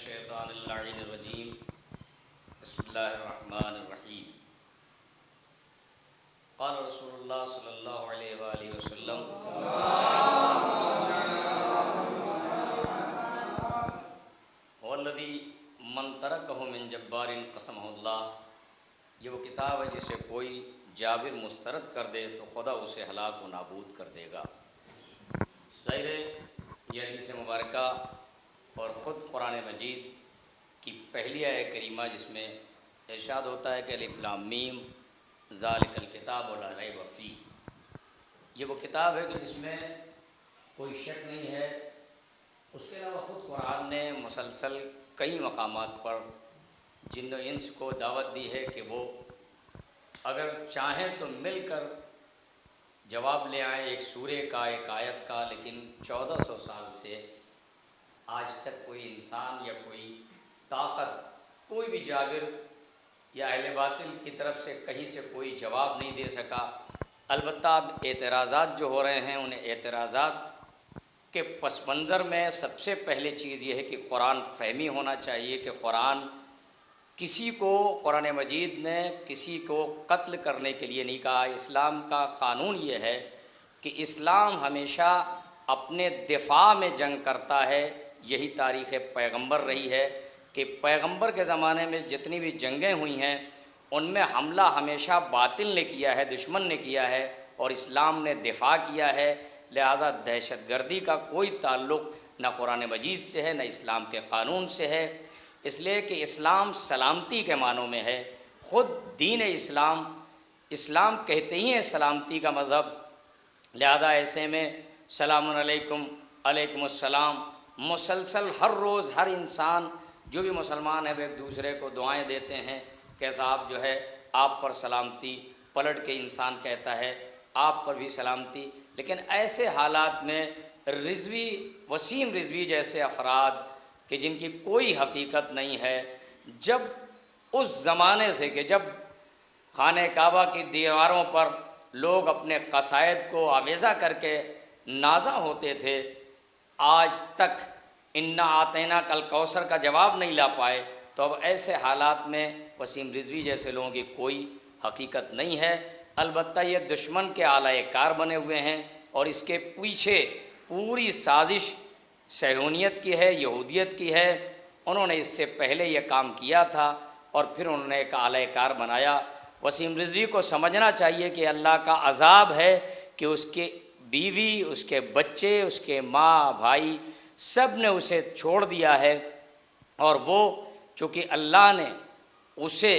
الشیطان اللعین الرجیم بسم اللہ الرحمن الرحیم قال رسول اللہ صلی اللہ علیہ وآلہ وسلم والذی من ترکہ من جبار قسمہ اللہ، یہ وہ کتاب ہے جسے کوئی جابر مسترد کر دے تو خدا اسے ہلاک و نابود کر دے گا۔ ظاہر ہے یہ حدیث مبارکہ اور خود قرآن مجید کی پہلی آیت کریمہ جس میں ارشاد ہوتا ہے کہ الف لام میم ذالک الکتاب لا ریب فیہ، یہ وہ کتاب ہے کہ جس میں کوئی شک نہیں ہے۔ اس کے علاوہ خود قرآن نے مسلسل کئی مقامات پر جن و انس کو دعوت دی ہے کہ وہ اگر چاہیں تو مل کر جواب لے آئیں ایک سورے کا، ایک آیت کا، لیکن 1400 سال سے آج تک کوئی انسان یا کوئی طاقت، کوئی بھی جابر یا اہل باطل کی طرف سے کہیں سے کوئی جواب نہیں دے سکا۔ البتہ اب اعتراضات جو ہو رہے ہیں، ان اعتراضات کے پس منظر میں سب سے پہلے چیز یہ ہے کہ قرآن فہمی ہونا چاہیے کہ قرآن مجید نے کسی کو قتل کرنے کے لیے نہیں کہا۔ اسلام کا قانون یہ ہے کہ اسلام ہمیشہ اپنے دفاع میں جنگ کرتا ہے۔ یہی تاریخ پیغمبر رہی ہے کہ پیغمبر کے زمانے میں جتنی بھی جنگیں ہوئی ہیں ان میں حملہ ہمیشہ باطل نے کیا ہے، دشمن نے کیا ہے، اور اسلام نے دفاع کیا ہے۔ لہذا دہشت گردی کا کوئی تعلق نہ قرآن مجید سے ہے نہ اسلام کے قانون سے ہے، اس لیے کہ اسلام سلامتی کے معنوں میں ہے۔ خود دین اسلام کہتے ہی ہیں سلامتی کا مذہب، لہذا ایسے میں سلام علیکم، علیکم السلام، مسلسل ہر روز ہر انسان جو بھی مسلمان ہے وہ ایک دوسرے کو دعائیں دیتے ہیں کہ صاحب جو ہے آپ پر سلامتی، پلٹ کے انسان کہتا ہے آپ پر بھی سلامتی۔ لیکن ایسے حالات میں وسیم رضوی جیسے افراد کہ جن کی کوئی حقیقت نہیں ہے، جب اس زمانے سے کہ جب خانہ کعبہ کی دیواروں پر لوگ اپنے قصائد کو آویزہ کر کے نازا ہوتے تھے، آج تک انا آتینا کل کوثر کا جواب نہیں لا پائے، تو اب ایسے حالات میں وسیم رضوی جیسے لوگوں کی کوئی حقیقت نہیں ہے۔ البتہ یہ دشمن کے اعلی کار بنے ہوئے ہیں اور اس کے پیچھے پوری سازش صہیونیت کی ہے، یہودیت کی ہے۔ انہوں نے اس سے پہلے یہ کام کیا تھا اور پھر انہوں نے ایک اعلی کار بنایا۔ وسیم رضوی کو سمجھنا چاہیے کہ اللہ کا عذاب ہے کہ اس کے بیوی، اس کے بچے، اس کے ماں بھائی سب نے اسے چھوڑ دیا ہے، اور وہ چونکہ اللہ نے اسے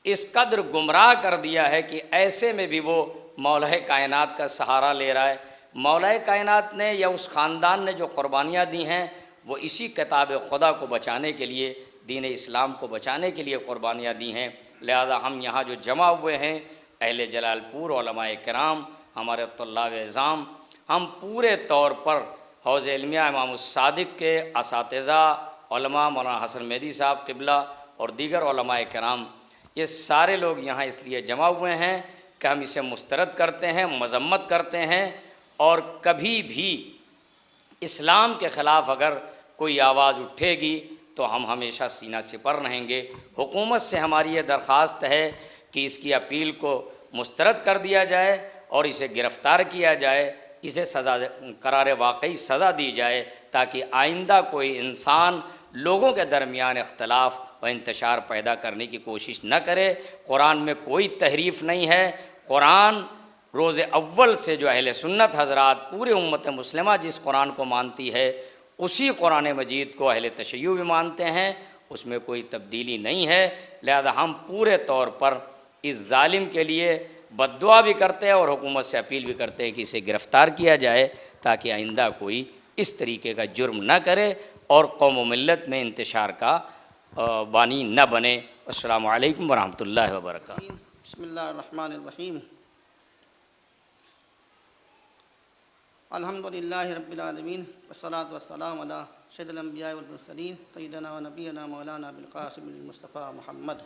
اس قدر گمراہ کر دیا ہے کہ ایسے میں بھی وہ مولا کائنات کا سہارا لے رہا ہے۔ مولا کائنات نے یا اس خاندان نے جو قربانیاں دی ہیں وہ اسی کتاب خدا کو بچانے کے لیے، دین اسلام کو بچانے کے لیے قربانیاں دی ہیں۔ لہذا ہم یہاں جو جمع ہوئے ہیں اہل جلال پور علماء کرام، ہمارے طلاب اعظام، ہم پورے طور پر حوض علمیہ امام الصادق کے اساتذہ علماء مولانا حسن مہدی صاحب قبلہ اور دیگر علماء کرام، یہ سارے لوگ یہاں اس لیے جمع ہوئے ہیں کہ ہم اسے مسترد کرتے ہیں، مذمت کرتے ہیں، اور کبھی بھی اسلام کے خلاف اگر کوئی آواز اٹھے گی تو ہم ہمیشہ سینہ سپر رہیں گے۔ حکومت سے ہماری یہ درخواست ہے کہ اس کی اپیل کو مسترد کر دیا جائے اور اسے گرفتار کیا جائے، اسے سزا قرار واقعی سزا دی جائے، تاکہ آئندہ کوئی انسان لوگوں کے درمیان اختلاف و انتشار پیدا کرنے کی کوشش نہ کرے۔ قرآن میں کوئی تحریف نہیں ہے۔ قرآن روز اول سے جو اہل سنت حضرات پورے امت مسلمہ جس قرآن کو مانتی ہے اسی قرآن مجید کو اہل تشیع بھی مانتے ہیں، اس میں کوئی تبدیلی نہیں ہے۔ لہذا ہم پورے طور پر اس ظالم کے لیے بد دعا بھی کرتے ہیں اور حکومت سے اپیل بھی کرتے ہیں کہ اسے گرفتار کیا جائے، تاکہ آئندہ کوئی اس طریقے کا جرم نہ کرے اور قوم و ملت میں انتشار کا بانی نہ بنے۔ السلام علیکم ورحمۃ اللہ وبرکاتہ۔ بسم اللہ الرحمن الرحیم۔ الحمد للہ رب العالمین والصلاة والسلام علی سید الانبیاء والمرسلین سیدنا و نبینا مولانا بالقاسم المصطفیٰ محمد۔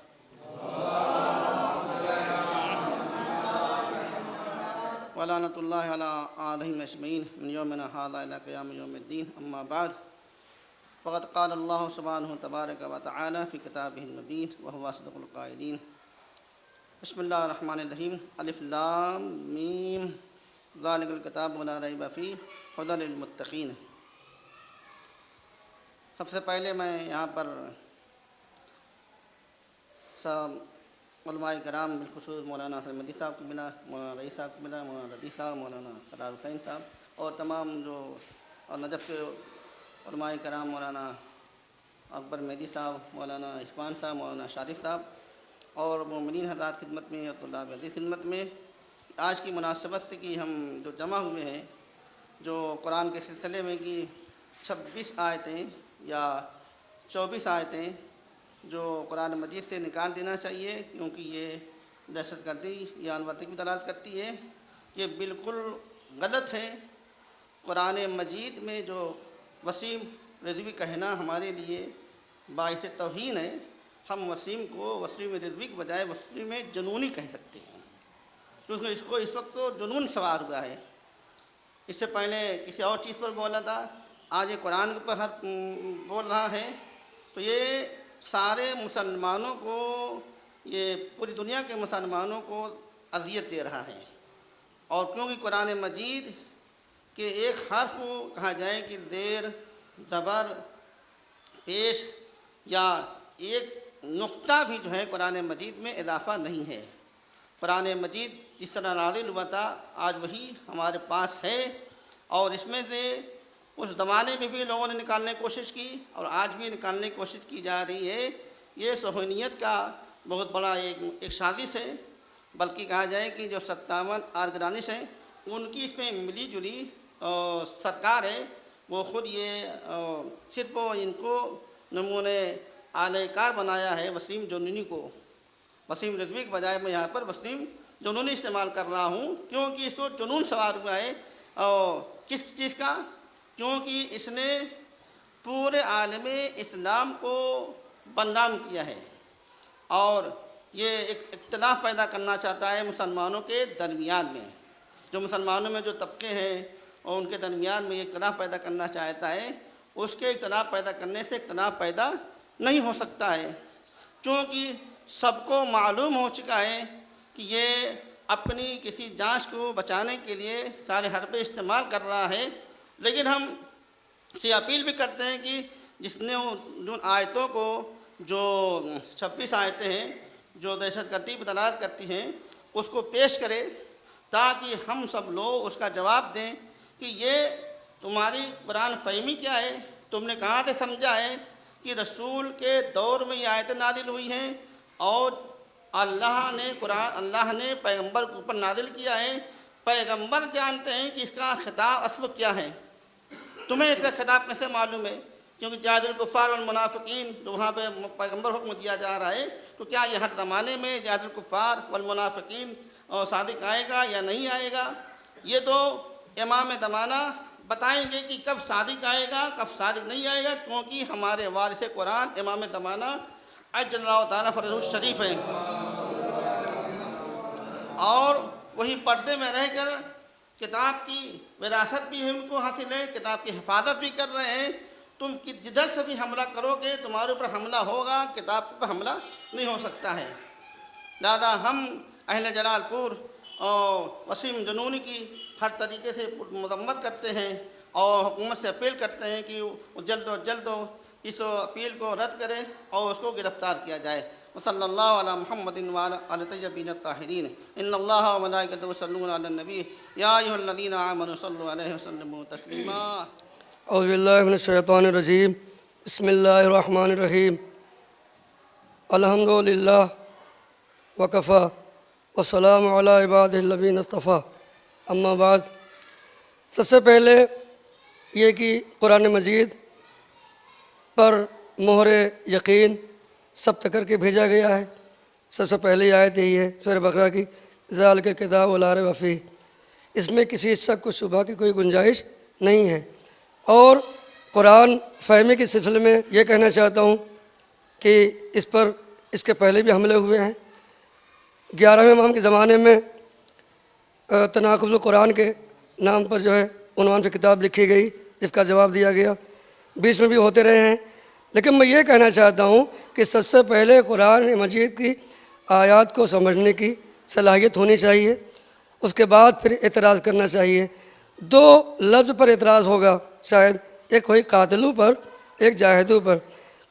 ولعنۃ اللہ علی آلہم اجمعین من یومنا ھذا الی قیام یوم الدین، اما بعد۔ فقد قال اللہ سبحانہ تبارک و تعالی فی کتابہ المبین وہو اصدق القائلین۔ بسم اللہ الرحمن الرحیم۔ الف لام میم ذالک الکتاب لا ریب فیہ ھدی للمتقین۔ سب سے پہلے میں یہاں پر علماء کرام بالخصوص مولانا حسن مدی صاحب کی ملا، مولانا رئیس صاحب کی ملا، مولانا ردیف صاحب، مولانا قرار حسین صاحب اور تمام جو اور نجف کے علماء کرام مولانا اکبر مہدی صاحب، مولانا عثمان صاحب، مولانا شارف صاحب اور مومنین حضرات خدمت میں اور طلاب عزیز خدمت میں، آج کی مناسبت سے کہ ہم جو جمع ہوئے ہیں، جو قرآن کے سلسلے میں کہ 26 آیتیں یا 24 آیتیں جو قرآن مجید سے نکال دینا چاہیے، کیونکہ یہ دہشت گردی یا انوتی کی دلالت کرتی ہے، یہ بالکل غلط ہے۔ قرآن مجید میں جو وسیم رضوی کہنا ہمارے لیے باعث توہین ہے۔ ہم وسیم کو وسیم رضوی کے بجائے وسیم جنونی کہہ سکتے ہیں، کیونکہ اس وقت تو جنون سوار ہوا ہے۔ اس سے پہلے کسی اور چیز پر بولا تھا، آج یہ قرآن کے اوپر بول رہا ہے، تو یہ سارے مسلمانوں کو، یہ پوری دنیا کے مسلمانوں کو اذیت دے رہا ہے۔ اور کیونکہ قرآن مجید کے ایک حرف کو کہا جائے کہ زیر، زبر، پیش یا ایک نقطہ بھی جو ہے قرآن مجید میں اضافہ نہیں ہے۔ قرآن مجید جس طرح نازل ہوا تھا آج وہی ہمارے پاس ہے، اور اس میں سے اس زمانے میں بھی لوگوں نے نکالنے کی کوشش کی اور آج بھی نکالنے کی کوشش کی جا رہی ہے۔ یہ صہیونیت کا بہت بڑا ایک سازش ہے، بلکہ کہا جائے کہ جو 57 آرگنائزیشن ہیں ان کی اس میں ملی جلی سرکار ہے، وہ خود یہ صرف ان کو نمونے اعلی کار بنایا ہے وسیم جنونی کو۔ وسیم رضوی کے بجائے میں یہاں پر وسیم جنونی استعمال کر رہا ہوں، کیونکہ اس کو جنون سوار ہوا ہے۔ اور کس چیز کا؟ کیونکہ اس نے پورے عالم اسلام کو بدنام کیا ہے اور یہ ایک اختلاف پیدا کرنا چاہتا ہے مسلمانوں کے درمیان میں۔ جو مسلمانوں میں جو طبقے ہیں اور ان کے درمیان میں یہ اختلاف پیدا کرنا چاہتا ہے، اس کے اختلاف پیدا کرنے سے اختلاف پیدا نہیں ہو سکتا ہے، چونکہ سب کو معلوم ہو چکا ہے کہ یہ اپنی کسی جانچ کو بچانے کے لیے سارے حربے استعمال کر رہا ہے۔ لیکن ہم سے اپیل بھی کرتے ہیں کہ جس نے ان آیتوں کو، جو 26 آیتیں ہیں جو دہشت گردی پر دلالت کرتی ہیں، اس کو پیش کرے تاکہ ہم سب لوگ اس کا جواب دیں کہ یہ تمہاری قرآن فہمی کیا ہے، تم نے کہاں سے سمجھا ہے کہ رسول کے دور میں یہ آیتیں نازل ہوئی ہیں اور اللہ نے پیغمبر کے اوپر نازل کیا ہے۔ پیغمبر جانتے ہیں کہ اس کا خطاب اصل کیا ہے، تمہیں اس کا خطاب کیسے معلوم ہے؟ کیونکہ جاہد الکفار والمنافقین جو وہاں پہ پیغمبر حکم دیا جا رہا ہے، تو کیا یہ ہر زمانے میں جاہد الکفار والمنافقین صادق آئے گا یا نہیں آئے گا؟ یہ تو امام زمانہ بتائیں گے کہ کب صادق آئے گا، کب صادق نہیں آئے گا، کیونکہ ہمارے وارث قرآن امام زمانہ عجل اللہ تعالیٰ فرجہ الشریف ہیں، اور وہی پردے میں رہ کر کتاب کی وراثت بھی ان کو حاصل ہے، کتاب کی حفاظت بھی کر رہے ہیں۔ تم جدھر سے بھی حملہ کرو گے تمہارے اوپر حملہ ہوگا، کتاب پر حملہ نہیں ہو سکتا ہے۔ لہذا ہم اہل جلال پور اور وسیم جنونی کی ہر طریقے سے مذمت کرتے ہیں اور حکومت سے اپیل کرتے ہیں کہ وہ جلد و جلد اس اپیل کو رد کرے اور اس کو گرفتار کیا جائے۔ وصلی اللہ علی محمد وعلی آلہ الطیبین الطاہرین۔ ان اللہ وملائکتہ یصلون علی النبی یا ایھا الذین آمنوا صلوا علیہ وسلموا تسلیما۔ اعوذ باللہ من الشیطان الرجیم، بسم اللہ الرحمن الرحیم۔ الحمدللہ وکفی والسلام علی عبادہ الذین اصطفی، اما بعد۔ سب سے پہلے یہ کہ قرآن مجید پر مہر یقین ثبت کر کے بھیجا گیا ہے۔ سب سے پہلی آیت یہی ہے سورہ بقرہ کی، ذالک الکتاب لا ریب فیہ۔ اس میں کسی شک و شبہ کی کوئی گنجائش نہیں ہے۔ اور قرآن فہمی کے سلسلے میں یہ کہنا چاہتا ہوں کہ اس کے پہلے بھی حملے ہوئے ہیں۔ 11ویں امام کے زمانے میں تناقض القرآن کے نام پر جو ہے عنوان سے کتاب لکھی گئی، جس کا جواب دیا گیا۔ بیچ میں بھی ہوتے رہے ہیں، لیکن میں یہ کہنا چاہتا ہوں کہ سب سے پہلے قرآن مجید کی آیات کو سمجھنے کی صلاحیت ہونی چاہیے، اس کے بعد پھر اعتراض کرنا چاہیے۔ دو لفظ پر اعتراض ہوگا شاید، ایک ہوئی قاتلو پر، ایک جاہدو پر۔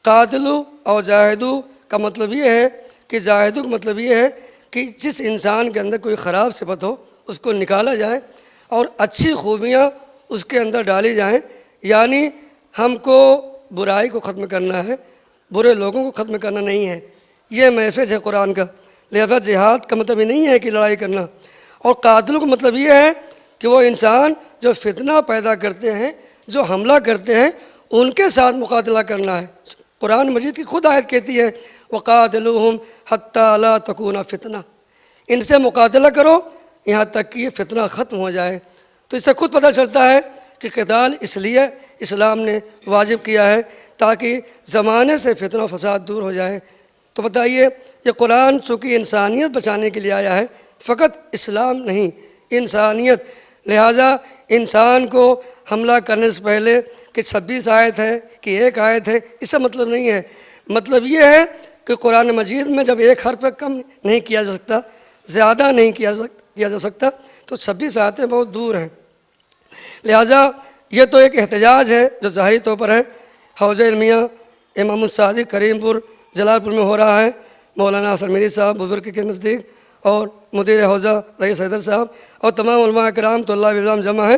قاتلو اور جاہدو کا مطلب یہ ہے کہ جاہدو کا مطلب یہ ہے کہ جس انسان کے اندر کوئی خراب صفت ہو اس کو نکالا جائے اور اچھی خوبیاں اس کے اندر ڈالی جائیں، یعنی ہم کو برائی کو ختم کرنا ہے، برے لوگوں کو ختم کرنا نہیں ہے، یہ میسج ہے قرآن کا۔ لہذا جہاد کا مطلب یہ نہیں ہے کہ لڑائی کرنا، اور قاتلوں کا مطلب یہ ہے کہ وہ انسان جو فتنہ پیدا کرتے ہیں، جو حملہ کرتے ہیں، ان کے ساتھ مقاتلہ کرنا ہے۔ قرآن مجید کی خود آیت کہتی ہے وَقَاتِلُوهُمْ حَتَّى لَا تَكُونَ فِتْنَةٌ، ان سے مقاتلہ کرو یہاں تک کہ یہ فتنہ ختم ہو جائے۔ تو اس سے خود پتہ چلتا ہے کہ قتال اس لیے اسلام نے واجب کیا ہے تاکہ زمانے سے فتنہ و فساد دور ہو جائے۔ تو بتائیے، یہ قرآن چونکہ انسانیت بچانے کے لیے آیا ہے، فقط اسلام نہیں، انسانیت، لہٰذا انسان کو حملہ کرنے سے پہلے کہ 26 آیت ہے کہ ایک آیت ہے، اس سے مطلب نہیں ہے۔ مطلب یہ ہے کہ قرآن مجید میں جب ایک حرف پہ کم نہیں کیا جا سکتا، زیادہ نہیں کیا جا سکتا، تو 26 آیتیں بہت دور ہیں۔ لہٰذا یہ تو ایک احتجاج ہے جو ظاہری طور پر ہے۔ حوزہ علمیہ امام الصادق کریم پور جلال پور میں ہو رہا ہے، مولانا حسن میری صاحب بزرگ کے نزدیک، اور مدیر حوزہ رئیس حیدر صاحب اور تمام علماء کرام طلاب نظام جمع ہیں۔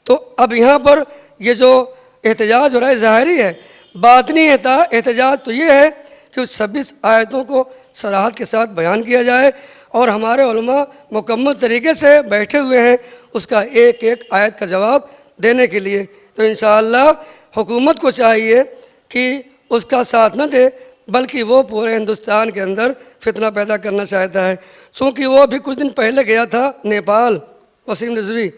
تو اب یہاں پر یہ جو احتجاج ہو رہا ہے ظاہری ہے، باطنی احتجاج تو یہ ہے کہ اس 26 آیتوں کو صراحت کے ساتھ بیان کیا جائے، اور ہمارے علماء مکمل طریقے سے بیٹھے ہوئے ہیں اس کا ایک ایک آیت کا جواب دینے کے لیے۔ تو انشاءاللہ حکومت کو چاہیے کہ اس کا ساتھ نہ دے، بلکہ وہ پورے ہندوستان کے اندر فتنہ پیدا کرنا چاہتا ہے۔ چونکہ وہ بھی کچھ دن پہلے گیا تھا نیپال، وسیم رضوی،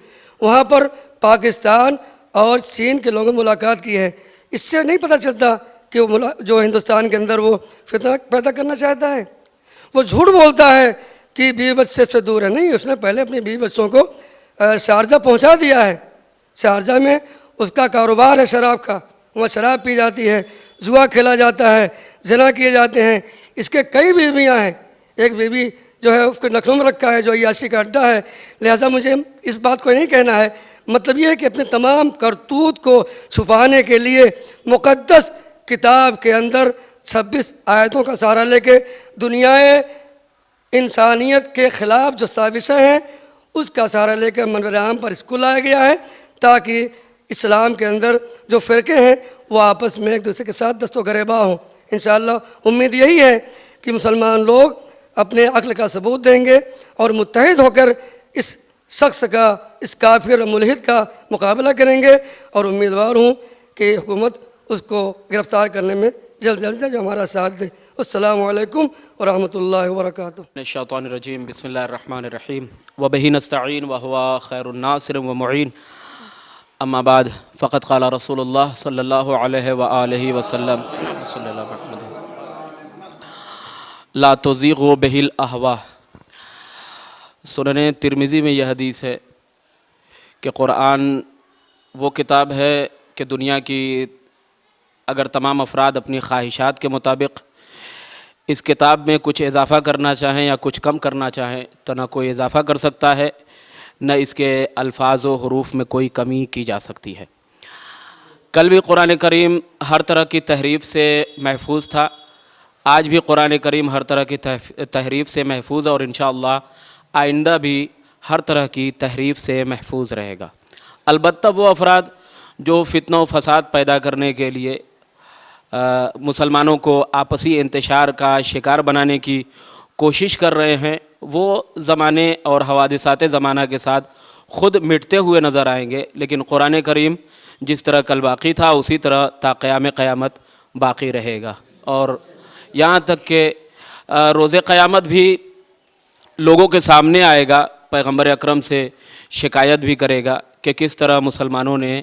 وہاں پر پاکستان اور چین کے لوگوں نے ملاقات کی ہے۔ اس سے نہیں پتہ چلتا کہ وہ جو ہندوستان کے اندر وہ فتنہ پیدا کرنا چاہتا ہے۔ وہ جھوٹ بولتا ہے کہ بیوی بچے سے دور ہے، نہیں، اس نے پہلے اپنی بیوی بچوں کو شارجہ پہنچا دیا ہے۔ شارجہ میں اس کا کاروبار ہے شراب کا، وہاں شراب پی جاتی ہے، جوا کھیلا جاتا ہے، زنا کیے جاتے ہیں۔ اس کے کئی بیویاں ہیں، ایک بیوی جو ہے اس کو نقلوں میں رکھا ہے جو عیاشی کا اڈا ہے۔ لہٰذا مجھے اس بات کو نہیں کہنا ہے، مطلب یہ ہے کہ اپنے تمام کرتوت کو چھپانے کے لیے مقدس کتاب کے اندر 26 آیتوں کا سہارا لے کے دنیا انسانیت کے خلاف جو سازشیں ہیں اس کا سہارا لے کر منبر عام پر اس کو لایا گیا ہے، تاکہ اسلام کے اندر جو فرقے ہیں وہ آپس میں ایک دوسرے کے ساتھ دست و گریباں ہوں۔ انشاءاللہ امید یہی ہے کہ مسلمان لوگ اپنے عقل کا ثبوت دیں گے اور متحد ہو کر اس شخص کا، اس کافر اور ملحد کا مقابلہ کریں گے، اور امیدوار ہوں کہ حکومت اس کو گرفتار کرنے میں جلد جلد جو ہمارا ساتھ دے۔ السلام علیکم ورحمۃ اللہ وبرکاتہ۔ من الشیطان الرجیم، بسم اللہ الرحمن الرحیم، وبہ نستعین وہو خیر الناصر ومعین، اما بعد فقد قال رسول اللہ صلی اللہ علیہ وآلہ وسلم صلی اللہ علیہ وسلم لا تزیغ بہ الاہواء۔ سنن ترمذی میں یہ حدیث ہے کہ قرآن وہ کتاب ہے کہ دنیا کی اگر تمام افراد اپنی خواہشات کے مطابق اس کتاب میں کچھ اضافہ کرنا چاہیں یا کچھ کم کرنا چاہیں تو نہ کوئی اضافہ کر سکتا ہے، نہ اس کے الفاظ و حروف میں کوئی کمی کی جا سکتی ہے۔ کل بھی قرآن کریم ہر طرح کی تحریف سے محفوظ تھا، آج بھی قرآن کریم ہر طرح کی تحریف سے محفوظ ہے، اور انشاءاللہ آئندہ بھی ہر طرح کی تحریف سے محفوظ رہے گا۔ البتہ وہ افراد جو فتنہ و فساد پیدا کرنے کے لیے مسلمانوں کو آپسی انتشار کا شکار بنانے کی کوشش کر رہے ہیں، وہ زمانے اور حوادثات زمانہ کے ساتھ خود مٹتے ہوئے نظر آئیں گے، لیکن قرآن کریم جس طرح کل باقی تھا اسی طرح تا قیام قیامت باقی رہے گا، اور یہاں تک کہ روز قیامت بھی لوگوں کے سامنے آئے گا، پیغمبر اکرم سے شکایت بھی کرے گا کہ کس طرح مسلمانوں نے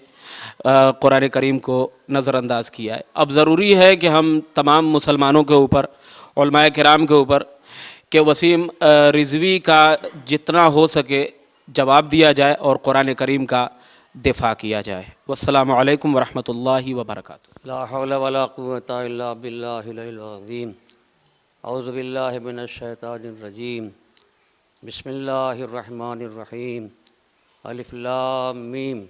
قرآن کریم کو نظر انداز کیا ہے۔ اب ضروری ہے کہ ہم تمام مسلمانوں کے اوپر، علماء کرام کے اوپر، کہ وسیم رضوی کا جتنا ہو سکے جواب دیا جائے اور قرآن کریم کا دفاع کیا جائے۔ والسلام علیکم ورحمۃ اللہ وبرکاتہ۔ لا حول ولا قوة الا باللہ العلی العظیم۔ اعوذ باللہ من الشیطان الرجیم۔ بسم اللہ الرحمن الرحیم۔ الف لام میم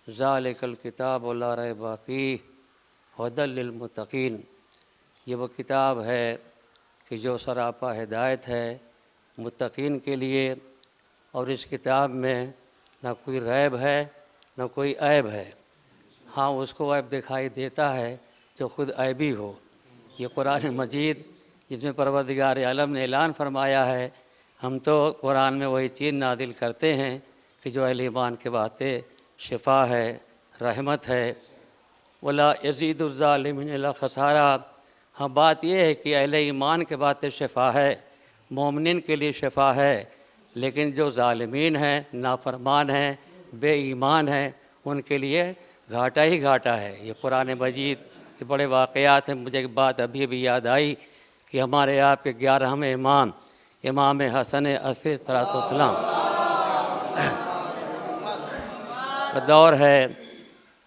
ذالک الکتاب لا ریب فیہ ھدی للمتقین۔ یہ وہ کتاب ہے کہ جو سراپا ہدایت ہے متقین کے لیے، اور اس کتاب میں نہ کوئی ریب ہے نہ کوئی عیب ہے۔ ہاں اس کو عیب دکھائی دیتا ہے جو خود عیبی ہو۔ یہ قرآن مجید جس میں پروردگار عالم نے اعلان فرمایا ہے، ہم تو قرآن میں وہی چیز نازل کرتے ہیں کہ جو اہل ایمان کے باتیں شفا ہے، رحمت ہے۔ ولا یزید الظالمین الا خسارہ۔ ہاں بات یہ ہے کہ اہل ایمان کے باتیں شفا ہے، مومنین کے لیے شفا ہے، لیکن جو ظالمین ہیں، نافرمان ہیں، بے ایمان ہیں، ان کے لیے گھاٹا ہی گھاٹا ہے۔ یہ قرآن مجید کے بڑے واقعات ہیں۔ مجھے ایک بات ابھی بھی یاد آئی کہ ہمارے آپ کے 11ویں امام حسن عصری صلاۃ والسلام کا دور ہے۔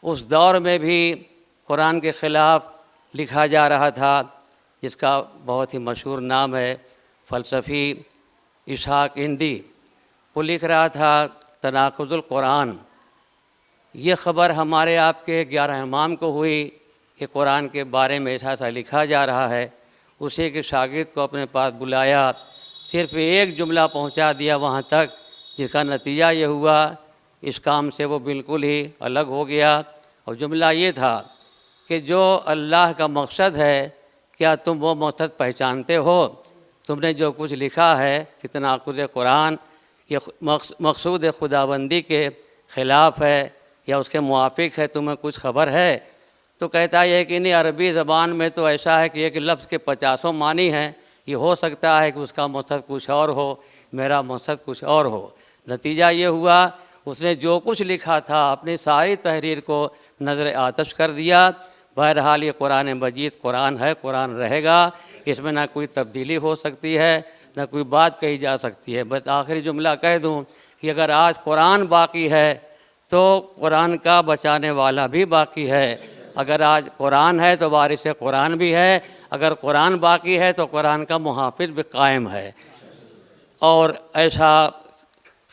اس دور میں بھی قرآن کے خلاف لکھا جا رہا تھا، جس کا بہت ہی مشہور نام ہے فلسفی اسحاق ہندی۔ وہ لکھ رہا تھا تناقض القرآن۔ یہ خبر ہمارے آپ کے 11 امام کو ہوئی کہ قرآن کے بارے میں ایسا لکھا جا رہا ہے۔ اسی کے شاگرد کو اپنے پاس بلایا، صرف ایک جملہ پہنچا دیا وہاں تک، جس کا نتیجہ یہ ہوا اس کام سے وہ بالکل ہی الگ ہو گیا۔ اور جملہ یہ تھا کہ جو اللہ کا مقصد ہے، کیا تم وہ مقصد پہچانتے ہو؟ تم نے جو کچھ لکھا ہے کہ تناقض قرآن یہ مقصود خداوندی کے خلاف ہے یا اس کے موافق ہے، تمہیں کچھ خبر ہے؟ تو کہتا ہے کہ نہیں، عربی زبان میں تو ایسا ہے کہ ایک لفظ کے 50 معنی ہیں، یہ ہو سکتا ہے کہ اس کا مقصد کچھ اور ہو، میرا مقصد کچھ اور ہو۔ نتیجہ یہ ہوا اس نے جو کچھ لکھا تھا اپنی ساری تحریر کو نظر آتش کر دیا۔ بہرحال یہ قرآن مجید قرآن ہے، قرآن رہے گا، اس میں نہ کوئی تبدیلی ہو سکتی ہے، نہ کوئی بات کہی جا سکتی ہے۔ بس آخری جملہ کہہ دوں کہ اگر آج قرآن باقی ہے تو قرآن کا بچانے والا بھی باقی ہے۔ اگر آج قرآن ہے تو وارث قرآن بھی ہے، اگر قرآن باقی ہے تو قرآن کا محافظ بھی قائم ہے۔ اور ایسا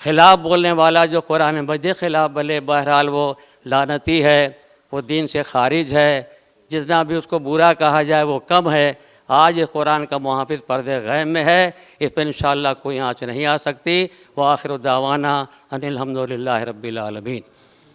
خلاف بولنے والا جو قرآن مجید خلاف بولے، بہرحال وہ لعنتی ہے، وہ دین سے خارج ہے۔ جتنا بھی اس کو برا کہا جائے وہ کم ہے۔ آج اس قرآن کا محافظ پردے غیب میں ہے، اس پہ انشاءاللہ کوئی آنچ نہیں آ سکتی۔ وآخر دعوانا ان الحمدللہ رب العالمین۔